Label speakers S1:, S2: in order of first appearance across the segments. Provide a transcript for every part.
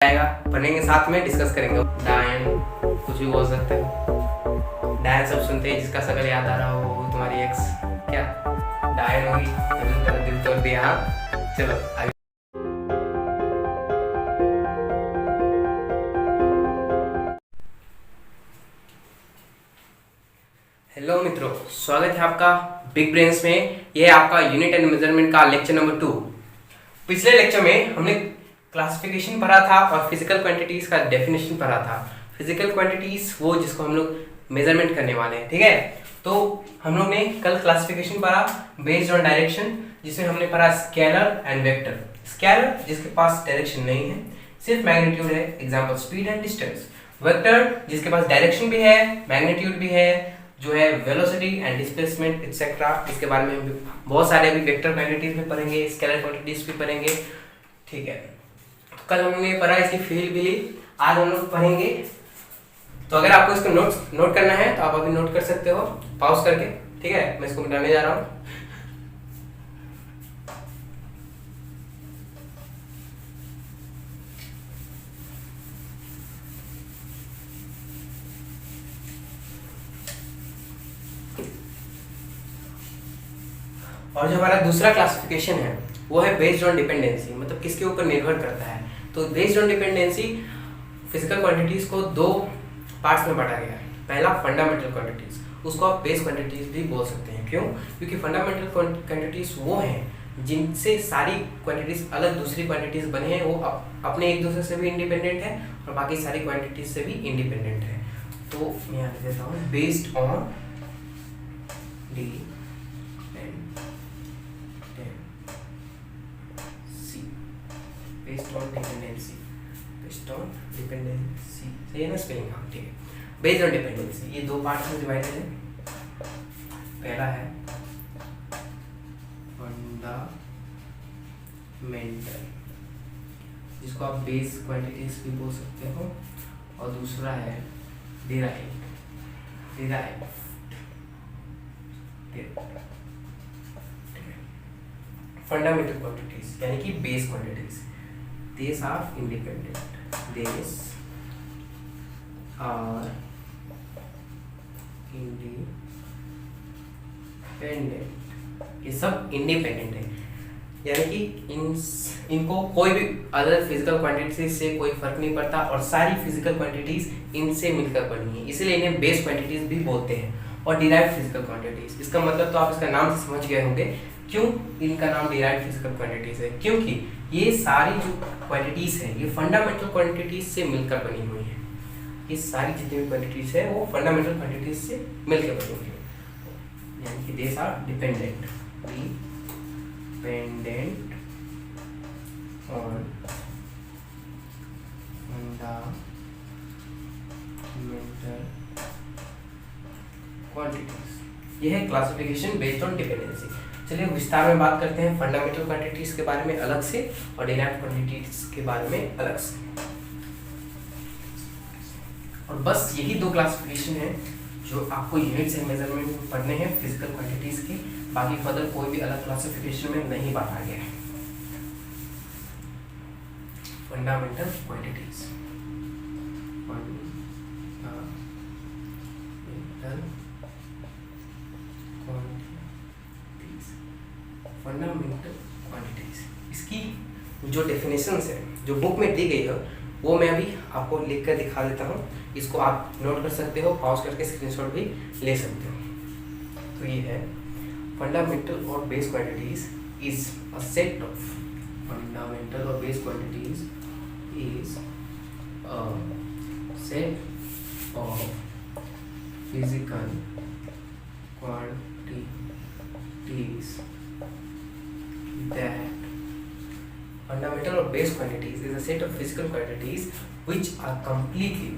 S1: आएगा, पढ़ेंगे साथ में, डिस्कस करेंगे। डायन कुछ भी बोल सकते हो। डायन सब सुनते हैं, जिसका शकल याद आ रहा हो वो तुम्हारी एक्स क्या डायन होगी, तेरा दिल तोड़ दिया। हाँ चलो आगे। हेलो मित्रों, स्वागत है आपका बिग ब्रेन्स में। ये है आपका यूनिट एंड मेजरमेंट का लेक्चर नंबर 2। पिछले लेक्चर में हमने क्लासिफिकेशन पढ़ा था और फिजिकल क्वांटिटीज का डेफिनेशन पढ़ा था। फिजिकल क्वांटिटीज वो जिसको हम लोग मेजरमेंट करने वाले हैं, ठीक है। तो हम लोग ने कल क्लासिफिकेशन पढ़ा बेस्ड ऑन डायरेक्शन, जिसमें हमने पढ़ा स्केलर एंड वेक्टर। स्केलर जिसके पास डायरेक्शन नहीं है, सिर्फ मैग्नीट्यूड है, example speed and distance. Vector जिसके पास डायरेक्शन भी है, मैग्नीट्यूड भी है, जो है वेलोसिटी एंड डिस्प्लेसमेंट एक्सेट्रा। इसके बारे में हम बहुत सारे अभी वेक्टर क्वांटिटीज में पढ़ेंगे, स्केलर क्वांटिटीज भी पढ़ेंगे, ठीक है। कल हमने पढ़ा इसकी फील्ड भी ली, आज हम लोग पढ़ेंगे। तो अगर आपको इसको नोट करना है तो आप अभी नोट कर सकते हो पॉज करके, ठीक है। मैं इसको मिटाने जा रहा हूँ। और जो हमारा दूसरा क्लासिफिकेशन है वो है बेस्ड ऑन डिपेंडेंसी, मतलब किसके ऊपर निर्भर करता है। तो based on dependency physical quantities को दो पार्ट्स में बांटा गया है। पहला फंडामेंटल क्वांटिटीज, उसको आप बेस क्वांटिटीज भी बोल सकते हैं। क्यों? क्योंकि फंडामेंटल क्वांटिटीज वो हैं जिनसे सारी क्वांटिटीज अलग दूसरी क्वांटिटीज बने हैं, वो अपने एक दूसरे से भी इंडिपेंडेंट है और बाकी सारी क्वांटिटीज से भी इंडिपेंडेंट है। तो मैं यहाँ लिख देता हूँ बेस्ड ऑन डिपेंडेंसी सही है ना स्पेलिंग? हाँ ठीक है। बेस्ड ऑन डिपेंडेंसी ये दो पार्ट्स में डिवाइडेड है। पहला है फंडामेंटल, जिसको आप बेस क्वांटिटीज भी बोल सकते हो, और दूसरा है डिराइव्ड। फंडामेंटल क्वांटिटीज यानी कि base quantities, these are independent, these are independent, ये सब इंडिपेंडेंट है। यानी कि इनको कोई भी अदर फिजिकल क्वांटिटीज से कोई फर्क नहीं पड़ता और सारी फिजिकल क्वांटिटीज इनसे मिलकर बनी है, इसीलिए इन्हें बेस क्वांटिटीज भी बोलते हैं। और डिराइव्ड फिजिकल क्वांटिटीज, इसका मतलब तो आप इसका नाम से समझ गए होंगे क्यों इनका नाम डिराइव्ड फिजिकल क्वांटिटीज है। क्योंकि ये सारी जो क्वांटिटीज है ये फंडामेंटल क्वांटिटीज से मिलकर बनी हुई है। ये सारी जितनी भी क्वांटिटीज है वो फंडामेंटल क्वांटिटीज से मिलकर बनी हुई है, यानी कि these are dependent on fundamental quantities. ये है क्लासिफिकेशन बेस्ड ऑन डिपेंडेंसी। चलिए विस्तार में बात करते हैं फंडामेंटल क्वांटिटीज के बारे में अलग से और डिराइव्ड क्वांटिटीज के बारे में अलग से। और बस यही दो क्लासिफिकेशन है जो आपको यूनिट्स एंड मेजरमेंट में पढ़ने हैं फिजिकल क्वांटिटीज के। बाकी फर्दर कोई भी अलग क्लासिफिकेशन में नहीं बांटा गया है। फंडामेंटल क्वांटिटीज, फंडामेंटल क्वांटिटीज, इसकी जो डेफिनेशंस है जो बुक में दी गई है वो मैं अभी आपको लिख कर दिखा देता हूँ। इसको आप नोट कर सकते हो, पॉज करके स्क्रीनशॉट भी ले सकते हो। तो ये है फंडामेंटल और base quantities is a set of fundamental और base quantities is a set of physical quantities that fundamental or base quantities is a set of physical quantities which are completely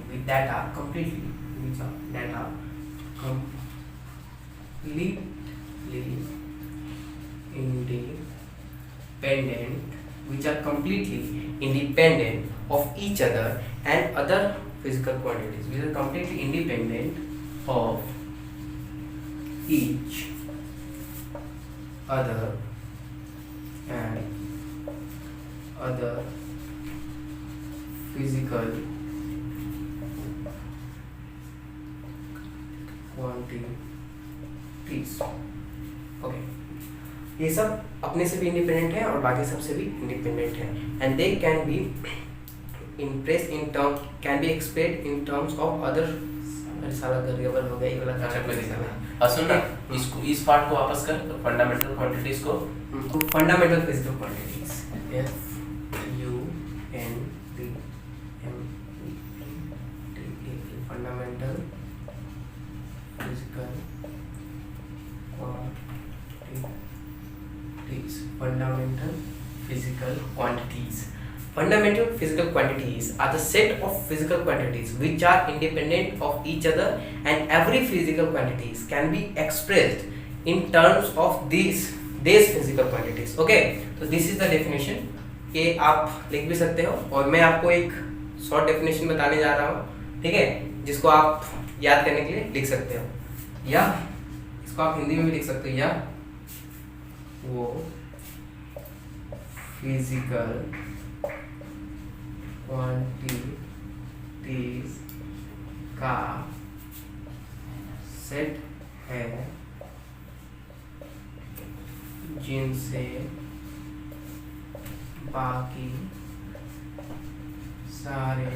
S1: independent, which are completely independent of each other, and other physical quantities which are completely independent of each other and other physical quantities. Okay, ये सब अपने से भी independent है और बाकी सबसे भी इंडिपेंडेंट है, and they can be impressed in term can be expressed in terms of other। सारा वेरिएबल हो गया, ये वाला
S2: अच्छा कोई दिक्कत नहीं। सुन ना, इसको इस पार्ट को वापस कर, फंडामेंटल क्वांटिटीज को।
S1: Fundamental physical quantities, F U N D M E N T A L, fundamental physical quantities. Fundamental physical quantities. Fundamental physical quantities are the set of physical quantities which are independent of each other, and every physical quantities can be expressed in terms of these physical quantities। Okay, तो this is the definition। ये आप लिख भी सकते हो और मैं आपको एक शॉर्ट डेफिनेशन बताने जा रहा हूँ, ठीक है, जिसको आप याद करने के लिए लिख सकते हो, या इसको आप हिंदी में भी लिख सकते हो, या वो फिजिकल क्वांटिटीज का सेट है जिनसे बाकी सारे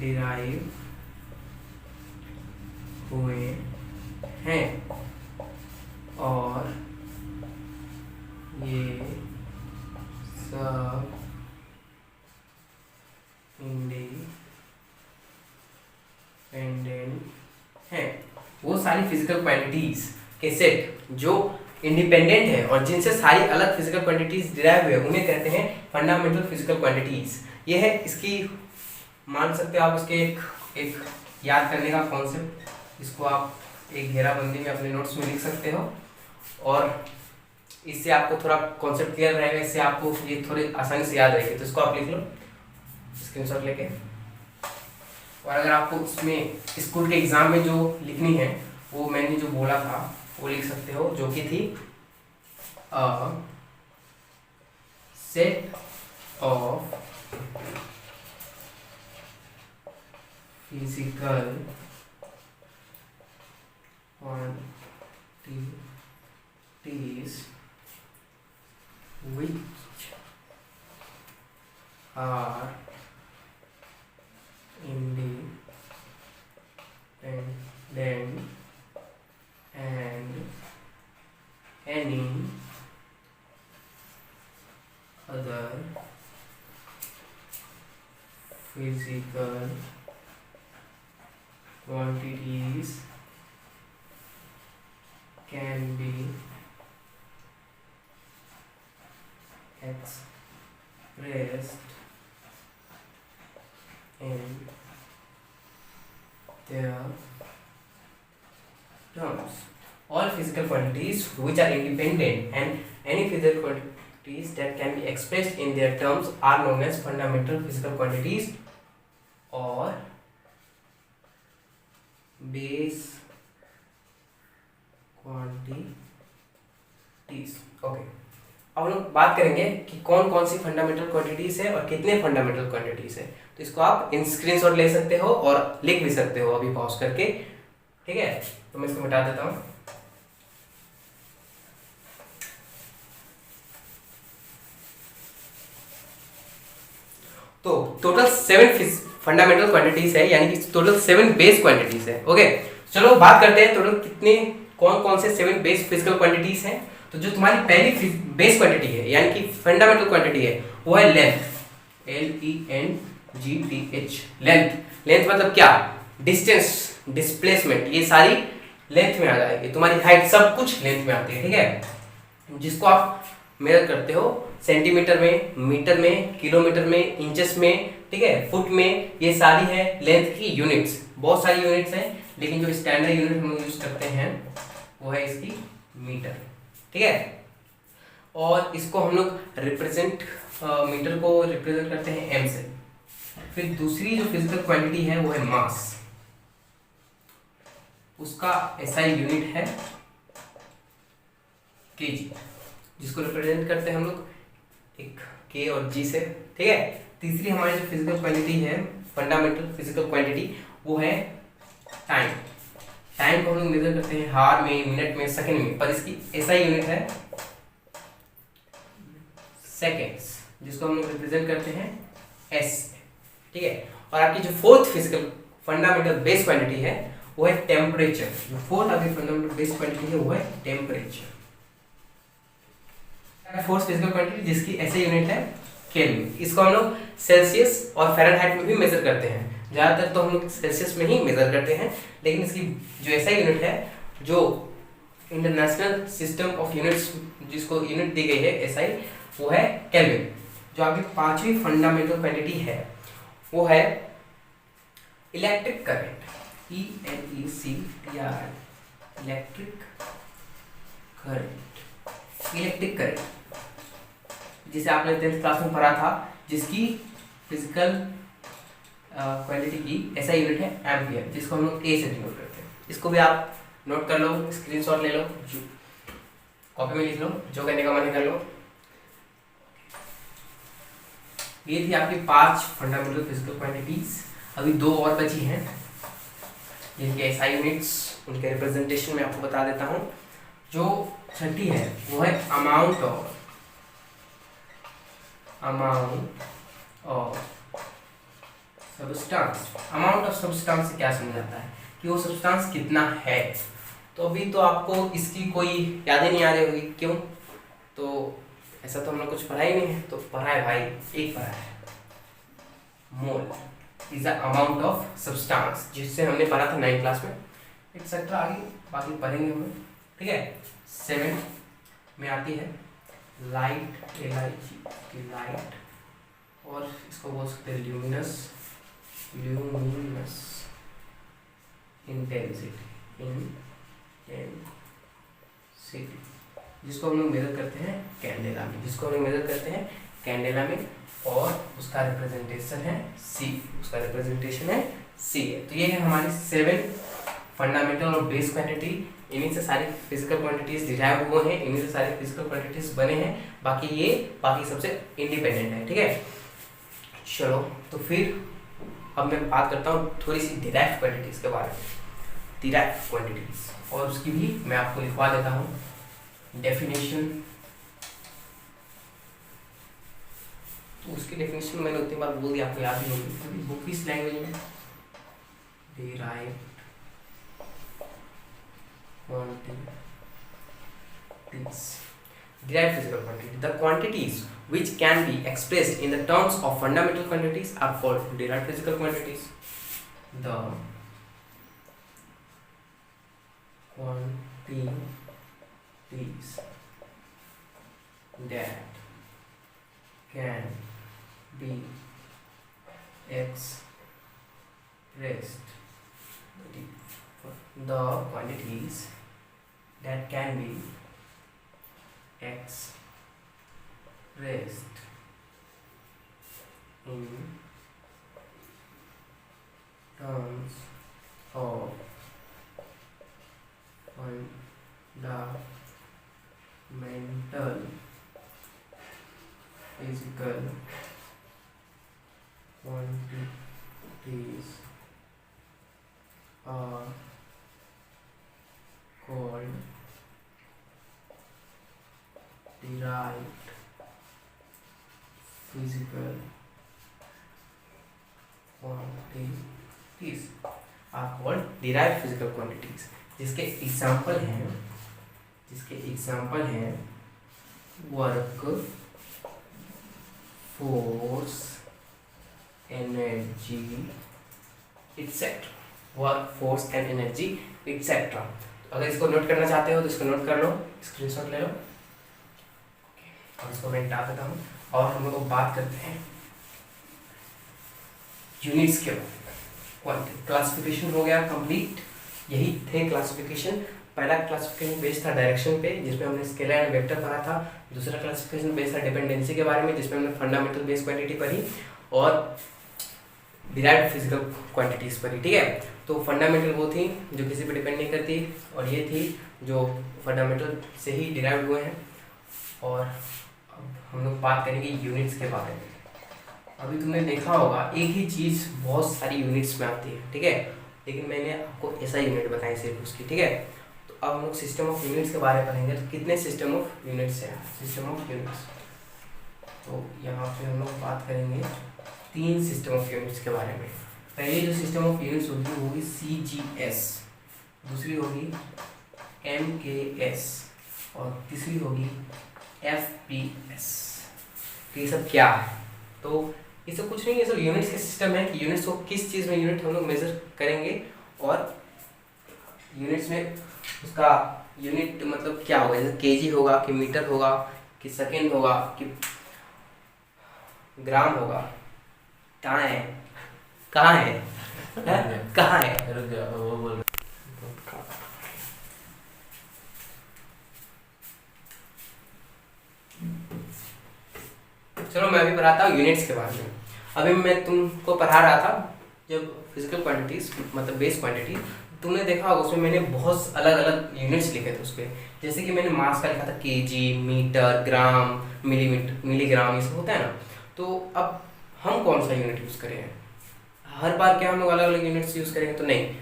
S1: डिराइव हुए हैं, और ये सब इंडिपेंडेंट है। वो सारी फिजिकल क्वांटिटीज के सेट जो इंडिपेंडेंट है और जिनसे सारी अलग फिजिकल क्वांटिटीज डिराइव हुए, उन्हें कहते हैं फंडामेंटल फिजिकल क्वांटिटीज। ये है इसकी, मान सकते हो आप इसके एक याद करने का कॉन्सेप्ट, इसको आप एक घेराबंदी में अपने नोट्स में लिख सकते हो, और इससे आपको थोड़ा कॉन्सेप्ट क्लियर रहेगा, इससे आपको ये थोड़ी आसानी से याद रहेगी। तो इसको आप लिख लो स्क्रीनशॉट लेके, और अगर आपको उसमें स्कूल के एग्जाम में जो लिखनी है वो मैंने जो बोला था वो लिख सकते हो, जो कि थी set of physical quantities which are independent and any other physical quantities can be expressed in their terms। All physical quantities which are independent and any physical quantities that can be expressed in their terms are known as fundamental physical quantities or base quantities। Okay, अब हम लोग बात करेंगे कि कौन कौन सी fundamental quantities है और कितने फंडामेंटल क्वांटिटीज है। तो इसको आप इन स्क्रीनशॉट ले सकते हो और लिख भी सकते हो अभी पॉज करके, ठीक है। तो मैं इसको मिटा देता हूं। तो टोटल 7 फंडामेंटल क्वांटिटीज है, यानी कि टोटल 7 बेस क्वांटिटीज है। ओके, चलो बात करते हैं टोटल कितने कौन कौन से 7 बेस फिजिकल क्वांटिटीज हैं। तो जो तुम्हारी पहली बेस क्वांटिटी है यानी कि फंडामेंटल क्वांटिटी है वो है लेंथ, LENGTH, लेंथ। लेंथ मतलब क्या? डिस्टेंस, डिस्प्लेसमेंट, ये सारी लेंथ में आ जाएगी। तुम्हारी हाइट सब कुछ लेंथ में आती है, ठीक है, जिसको आप मेजर करते हो सेंटीमीटर में, मीटर में, किलोमीटर में, इंचेस में, ठीक है, फुट में। ये सारी है लेंथ की यूनिट्स। बहुत सारी यूनिट्स हैं, लेकिन जो स्टैंडर्ड यूनिट हम यूज करते हैं वो है इसकी मीटर, ठीक है। और इसको हम लोग रिप्रेजेंट, मीटर को रिप्रेजेंट करते हैं एम से। फिर दूसरी जो फिजिकल क्वांटिटी है वो है मास। उसका एसआई यूनिट है केजी, जिसको रिप्रेजेंट करते हैं हम लोग एक के और जी से। ठीक है। तीसरी हमारी जो फिजिकल क्वांटिटी है, फंडामेंटल फिजिकल क्वांटिटी, वो है टाइम। टाइम को हम लोग मेजर करते हैं हार में, मिनट में, सेकंड में, पर इसकी ऐसा यूनिट है सेकेंड्स, जिसको हम लोग रिप्रेजेंट करते हैं एस, ठीक है। और आपकी जो fourth physical fundamental base quantity है वो है टेम्परेचर। जो फोर्थ आपकी फंडामेंटल बेस क्वांटिटी है वो है टेम्परेचर। फोर्थ फिजिकल क्वांटिटी जिसकी ऐसे यूनिट है केल्विन। इसको हम लोग सेल्सियस और फ़ारेनहाइट में भी मेजर करते हैं। ज़्यादातर तो हम लोग सेल्सियस में ही मेजर करते हैं, लेकिन इसकी जो ऐसा यूनिट है, जो इंटरनेशनल सिस्टम ऑफ यूनिट्स जिसको यूनिट दी गई है एसआई, वो है केल्विन। जो आपकी पांचवी फंडामेंटल क्वांटिटी है वो है electric current, ELECTR, electric current. Electric current जिसे आपने 10th क्लास में पढ़ा था, जिसकी फिजिकल क्वांटिटी की ऐसा यूनिट है एम्पियर, जिसको हम लोग ए से डिनोट करते हैं। इसको भी आप नोट कर लो, स्क्रीनशॉट ले लो, कॉपी में लिख लो, जो करने का मन है कर लो। ये थी आपकी 5 फंडामेंटल फिजिकल क्वांटिटीज। अभी 2 और बची हैं जिनके एसआई यूनिट्स, उनके रिप्रेजेंटेशन मैं आपको बता देता हूँ। जो छठी है वो है amount of substance. Amount of substance से क्या समझ आता है कि वो सब्सटेंस कितना है। तो अभी तो आपको इसकी कोई याद ही नहीं आ रही होगी, क्यों? तो ऐसा तो हम लोग कुछ पढ़ा ही नहीं है। तो पढ़ा है भाई, एक पढ़ा है, mole is the amount of substance, जिससे हमने पढ़ा था 9th क्लास में, एक्सेट्रा। आगे बाकी पढ़ेंगे हम, ठीक है। 7 में आती है लाइट, लाइट, और इसको बोल सकते हैं ल्यूमिनस इंटेंसिटी, जिसको हम लोग मेजर करते हैं कैंडेला में, और उसका रिप्रेजेंटेशन है सी, है। तो ये है हमारी 7 फंडामेंटल और बेस क्वांटिटी। इन्हीं से सारी फिजिकल क्वांटिटीज डिराइव हुए हैं, इन्हीं से सारी फिजिकल क्वांटिटीज बने हैं। बाकी सबसे इंडिपेंडेंट है, ठीक है। चलो, तो फिर अब मैं बात करता हूँ थोड़ी सी डिराइव्ड क्वांटिटीज के बारे में। डिराइव्ड क्वांटिटीज, और उसकी भी मैं आपको लिखवा देता हूँ डेफिनेशन। तो उसकी डेफिनेशन मैंने उतनी बार बोल दिया, आपको याद ही होगी। बुक किस लैंग्वेज में? Derived quantities. Derived physical quantity. The quantities which can be expressed in the terms of fundamental quantities are called derived physical quantities. The quantities that can be expressed, the quantities that can be expressed in terms of fundamental physical quantities are called derived physical quantities, are called derived physical quantities, जिसके example हैं work, force, energy etcetera. Work, force and energy etcetera. अगर इसको note करना चाहते हो तो इसको note कर लो, स्क्रीनशॉट ले लो, और इसको मैं हटा देता हूँ। और हम लोग बात करते हैं यूनिट्स के बारे में। क्लासिफिकेशन हो गया कंप्लीट। यही थे क्लासिफिकेशन। पहला क्लासिफिकेशन बेस्ड था डायरेक्शन पे, जिसमें हमने स्केलर एंड वेक्टर पढ़ा था। दूसरा क्लासिफिकेशन बेस्ड था डिपेंडेंसी के बारे में, जिसमें हमने फंडामेंटल बेस क्वांटिटी पढ़ी और डिराइव्ड फिजिकल क्वांटिटीज पढ़ी, ठीक है। तो फंडामेंटल वो थी जो किसी पे डिपेंड नहीं करती, और ये थी जो फंडामेंटल से ही डिराइव हुए हैं। और अब हम लोग बात करेंगे यूनिट्स के बारे में। अभी तुमने देखा होगा एक ही चीज़ बहुत सारी यूनिट्स में आती है, ठीक है, लेकिन मैंने आपको ऐसा यूनिट बताई सिर्फ उसकी, ठीक है। तो अब हम लोग सिस्टम ऑफ यूनिट्स के बारे में पढ़ेंगे। तो कितने सिस्टम ऑफ यूनिट्स हैं? सिस्टम ऑफ यूनिट्स, तो यहाँ पे हम लोग बात करेंगे 3 सिस्टम ऑफ यूनिट्स के बारे में। पहली जो सिस्टम ऑफ यूनिट्स होगी वो होगी CGS, दूसरी होगी MKS और तीसरी होगी FPS। तो ये सब क्या है? तो ये सब कुछ नहीं, ये सब यूनिट्स के सिस्टम है कि यूनिट्स को किस चीज़ में यूनिट हम लोग मेजर करेंगे, और यूनिट्स में उसका यूनिट मतलब क्या होगा, जैसे केजी होगा कि मीटर होगा कि सेकेंड होगा कि ग्राम होगा। कहाँ है, कहाँ है, कहाँ है?
S2: रुक जा, वो बोल
S1: चलो मैं अभी पढ़ाता हूँ यूनिट्स के बारे में। अभी मैं तुमको पढ़ा रहा था जब फिजिकल क्वांटिटीज मतलब बेस क्वांटिटी, तुमने देखा होगा उसमें मैंने बहुत अलग अलग यूनिट्स लिखे थे उस पर। जैसे कि मैंने मास का लिखा था केजी, मीटर, ग्राम, मिलीमीटर, मिलीग्राम, ये सब होता है ना। तो अब हम कौन सा यूनिट यूज़ करें? हर बार क्या हम लोग अलग अलग यूनिट्स यूज़ करेंगे? तो नहीं,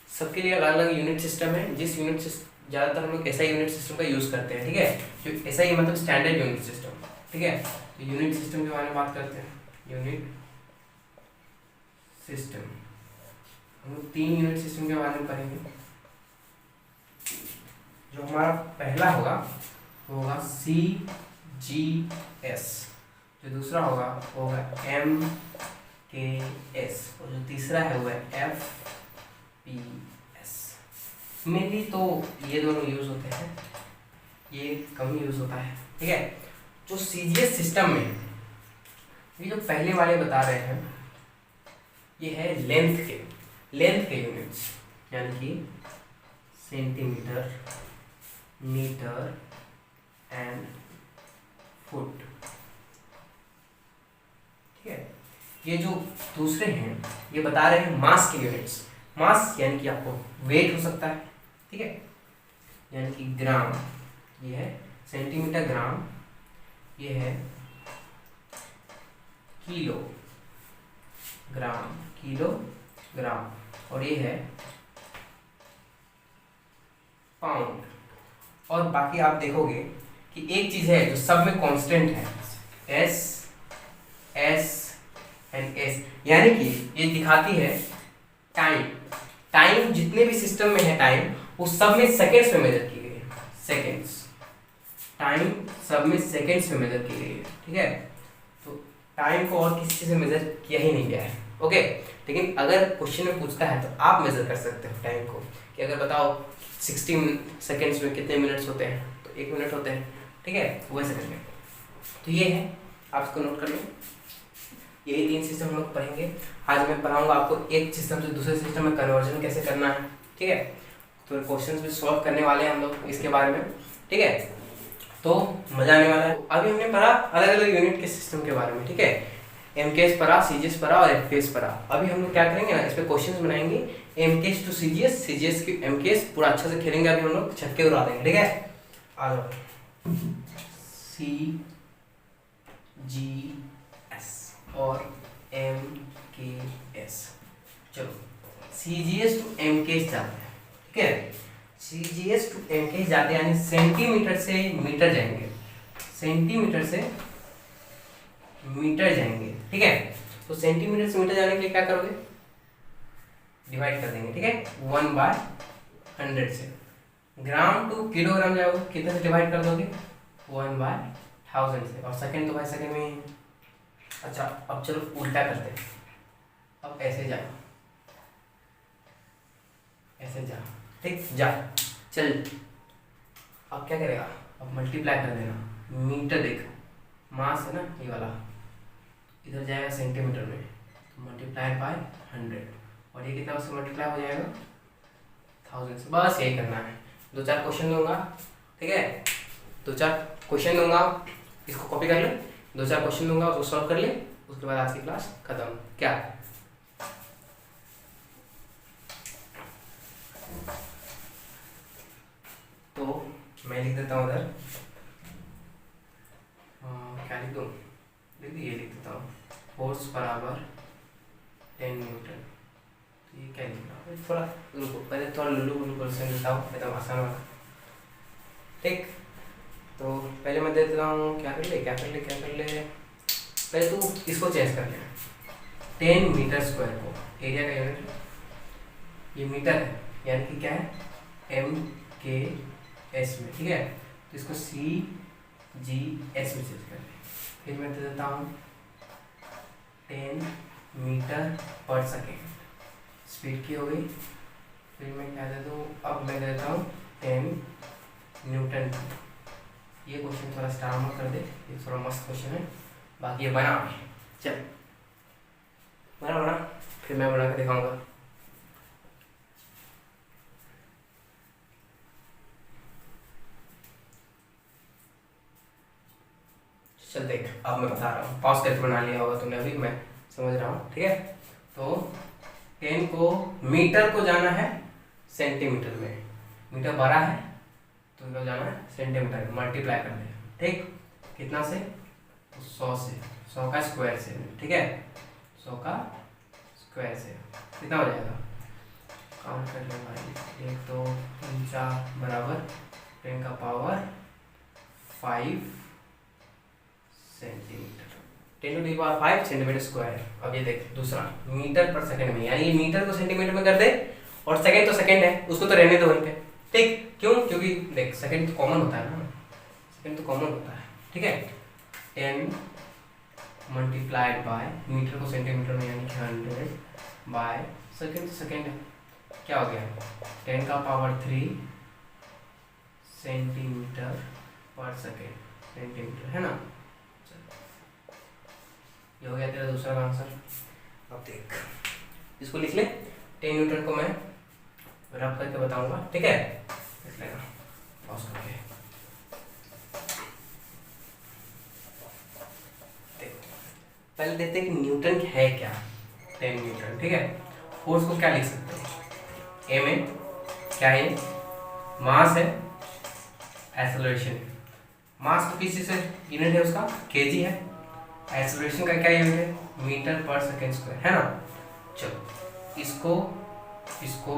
S1: सबके लिए अलग अलग यूनिट सिस्टम है। जिस यूनिट ज़्यादातर हम लोग ऐसा यूनिट सिस्टम का यूज़ करते हैं, ठीक है, जो ऐसा ही मतलब स्टैंडर्ड यूनिट सिस्टम, ठीक है। तो यूनिट सिस्टम के बारे में बात करते हैं। यूनिट सिस्टम, हम लोग 3 यूनिट सिस्टम के बारे में पढ़ेंगे। जो हमारा पहला होगा वो होगा CGS, जो दूसरा होगा वो होगा MKS और जो तीसरा है वो है FPS। मेनली तो ये दोनों यूज होते हैं, ये कम यूज होता है, ठीक है। जो CGS सिस्टम में ये जो पहले वाले बता रहे हैं ये है लेंथ के यूनिट्स, यानी कि सेंटीमीटर, मीटर एंड फुट, ठीक है। ये जो दूसरे हैं ये बता रहे हैं मास के यूनिट्स। मास यानी कि आपको वेट हो सकता है, ठीक है, यानी कि ग्राम, ये है सेंटीमीटर, ग्राम, ये है किलो ग्राम, किलो ग्राम, और ये है पाउंड। और बाकी आप देखोगे कि एक चीज है जो सब में कांस्टेंट है, एस एंड एस, यानी कि ये दिखाती है टाइम। टाइम जितने भी सिस्टम में है टाइम वो सब में सेकेंड्स में मेजर की गई है, सेकेंड्स। टाइम सब में सेकेंड्स में मेजर की गई है, ठीक है। तो टाइम को और किसी चीज से मेजर किया ही नहीं गया है, ओके। लेकिन अगर क्वेश्चन में पूछता है तो आप मेजर कर सकते हो टाइम को, कि अगर बताओ 60 सेकेंड्स में कितने मिनट्स होते हैं, तो 1 मिनट होते हैं, ठीक है, वैसे करके। तो ये है, आप इसको नोट कर लो। यही 3 सिस्टम हम लोग पढ़ेंगे। आज मैं पढ़ाऊंगा आपको एक सिस्टम से दूसरे सिस्टम में कन्वर्जन कैसे करना है, ठीक है। तो क्वेश्चंस भी सॉल्व करने वाले हैं हम लोग इसके बारे में, ठीक है। तो मजा आने वाला है। अभी हमने पढ़ा अलग अलग यूनिट के सिस्टम के बारे में, ठीक है। MKS पढ़ा, CGS पढ़ा और FPS पढ़ा। अभी हम लोग क्या करेंगे ना, इस पे क्वेश्चंस बनाएंगे, MKS टू CGS, CGS की MKS, पूरा अच्छा से खेलेंगे। अभी हम लोग छक्के उड़ा देंगे, ठीक है। आ जाओ, CGS और MKS। चलो CGS टू MKS जाते हैं, ठीक है। CGS टू MKS जाते हैं, यानी सेंटीमीटर से मीटर जाएंगे, सेंटीमीटर से मीटर जाएंगे, ठीक है। तो सेंटीमीटर से मीटर जाने के लिए क्या करोगे, डिवाइड कर देंगे, ठीक है, 1/100 से। ग्राम टू किलोग्राम जाओगे, कितने से डिवाइड कर दोगे, 1/1000 से। और सेकंड तो भाई सेकंड में ही है। अच्छा अब चलो उल्टा करते हैं, अब ऐसे जाओ, ऐसे जा, ठीक, जा, चल। अब क्या करेगा, अब मल्टीप्लाई कर देना। मीटर देख, मास है ना ये वाला, इधर जाएगा सेंटीमीटर में, तो मल्टीप्लाई बाय 100, और ये कितना उससे मल्टीप्लाई हो जाएगा 1000 से। बस यही करना है। 2-4 क्वेश्चन दूंगा, ठीक है, 2-4 क्वेश्चन दूंगा, इसको कॉपी कर ले। 2-4 क्वेश्चन दूंगा, उसको सॉल्व कर ले, उसके बाद आज की क्लास खत्म। क्या तो मैं लिख देता हूँ उधर, क्या लिख दूँ, लिख दी, ये लिख देता हूँ फोर्स बराबर 10 न्यूटन। तो ये क्या लिखना है, थोड़ा रुको, पहले थोड़ा लुल्लू बुल्लू क्वेश्चन देता हूँ, एकदम आसान वाला। ठीक, तो पहले मैं दे देता हूँ, क्या कर ले, पहले तू इसको चेंज कर ले, 10 मीटर स्क्वायर को, एरिया का यूनिट ये मीटर है, यानी कि क्या है MKS में, ठीक है। तो इसको CGS में चेंज कर ले। फिर मैं दे देता हूँ 10 मीटर पर सेकेंड, स्पीड की हो गई। फिर मैं क्या दे दूँ, अब मैं देता हूँ 10 न्यूटन। ये क्वेश्चन थोड़ा स्टार में कर दे, ये थोड़ा मस्त क्वेश्चन है, बाकी ये बना चल बना, फिर मैं बना के दिखाऊंगा। चल देख, अब मैं बता रहा हूँ, पॉज करके बना लिया होगा तूने अभी, मैं समझ रहा हूँ, ठीक है। तो 10 को मीटर को जाना है सेंटीमीटर में, मीटर बड़ा है तो इधर जाना है सेंटीमीटर में, मल्टीप्लाई कर दे, ठीक। कितना से, 100 से, 100 का स्क्वायर से, ठीक है, 100 का स्क्वायर से कितना हो जाएगा, काउंट कर ले भाई, 1 2 3 4 बराबर 10 का power 5 centimetre, 10 to the power 5 centimetre square. अब ये देख दूसरा, मीटर पर सेकंड में, यानी मीटर को सेंटीमीटर में कर दे, और सेकंड तो सेकंड है, उसको तो रहने दो वहीं पे, ठीक। क्यों, क्योंकि देख सेकंड तो कॉमन होता है ना, सेकंड तो कॉमन होता है, ठीक है। 10 मल्टीप्लाइड बाय मीटर को सेंटीमीटर में, यानी कि 100 बाय सेकंड, तो सेकंड है, क्या हो गया 10 का पावर 3 सेंटीमीटर पर सेकेंड, सेंटीमीटर है ना। ये हो गया तेरा दूसरा आंसर। अब देख, इसको लिख ले, 10 न्यूटन को मैं रब करके बताऊंगा, ठीक है, लिख लेना पॉज करके। देख, पहले देखते हैं कि न्यूटन है क्या, 10 न्यूटन, ठीक है। फोर्स को क्या लिख सकते हैं, m है, क्या है, मास है, एक्सेलरेशन। मास तो किस चीज से यूनिट है उसका, केजी है, एक्सेलरेशन का क्या यूनिट है, मीटर पर सेकेंड स्क्वायर, है ना। चलो इसको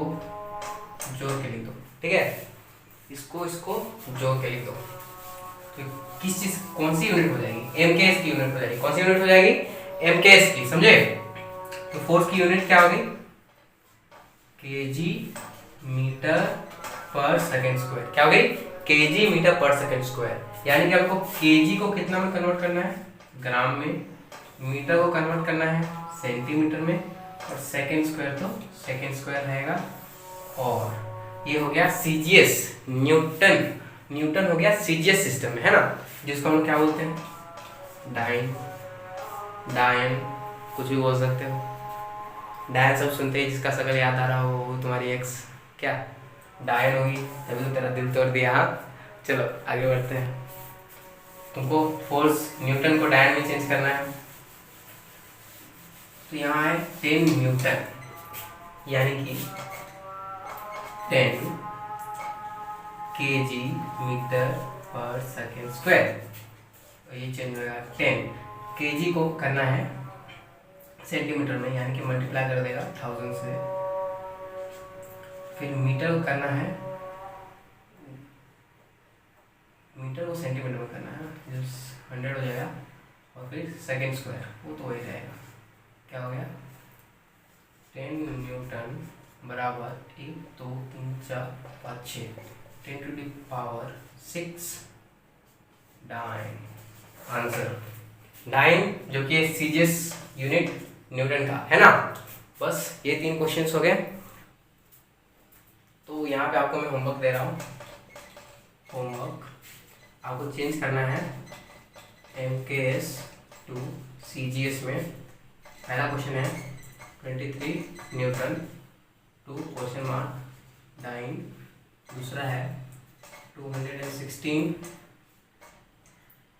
S1: जोड़ के लिख दो, ठीक है, इसको जोड़ के लिख दो, तो किस चीज, कौन सी यूनिट हो जाएगी, MKS की यूनिट हो जाएगी, कौन सी यूनिट हो जाएगी, MKS की, समझे। तो फोर्स की यूनिट क्या होगी, केजी मीटर पर सेकेंड स्क्वायर, क्या हो गई, केजी मीटर पर सेकेंड स्क्वायर, यानी कि आपको केजी को कितना में कन्वर्ट करना है, ग्राम में, मीटर को कन्वर्ट करना है सेंटीमीटर में, और सेकेंड स्क्वायर तो सेकेंड स्क्वायर रहेगा। और ये हो गया CGS, न्यूटन हो गया CGS सिस्टम में, है ना, जिसको हम क्या बोलते हैं, डायन कुछ भी बोल सकते हो। डायन सब सुनते हैं, जिसका शकल याद आ रहा हो वो तुम्हारी एक्स क्या डायन होगी, तभी तो तेरा दिल तोड़ दिया। हाँ चलो आगे बढ़ते हैं, तुमको फोर्स न्यूटन को डायन में चेंज करना है, तो यहाँ है 10 न्यूटन, यानी कि 10 kg मीटर पर सेकेंड स्क्वायर, ये चेंज होगा, 10 kg को करना है सेंटीमीटर में, यानी कि मल्टीप्लाई कर देगा 1000 से, फिर मीटर को करना है, मीटर को सेंटीमीटर में करना है, 100 हो जाएगा, और फिर सेकेंड स्क्वायर वो तो वही रहेगा, क्या हो गया 10 न्यूटन बराबर 1 2 3 4 5 6 10 to the power 6 dyne. Answer dyne, जो कि CGS यूनिट न्यूटन का है ना। बस ये 3 क्वेश्चंस हो गए। तो यहाँ पे आपको मैं होमवर्क दे रहा हूँ, होमवर्क आपको चेंज करना है MKS टू CGS में। पहला क्वेश्चन है 23 newton to question mark dyne, दूसरा है 216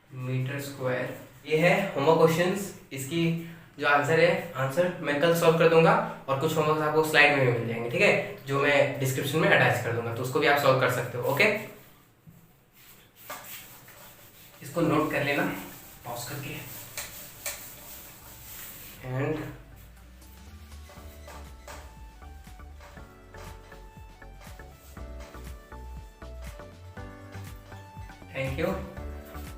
S1: मीटर स्क्वायर। ये है होमवर्क क्वेश्चंस, इसकी जो आंसर है, आंसर मैं कल सॉल्व कर दूंगा, और कुछ होमवर्क आपको स्लाइड में भी मिल जाएंगे, ठीक है, जो मैं डिस्क्रिप्शन में अटैच कर दूंगा, तो उसको भी आप सॉल्व कर सकते हो। ओके, इसको नोट कर लेना पॉज करके। And thank you.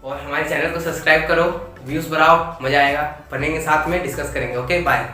S1: और हमारे चैनल को सब्सक्राइब करो, व्यूज बढ़ाओ, मजा आएगा। पढ़ेंगे साथ में, डिस्कस करेंगे। Okay bye.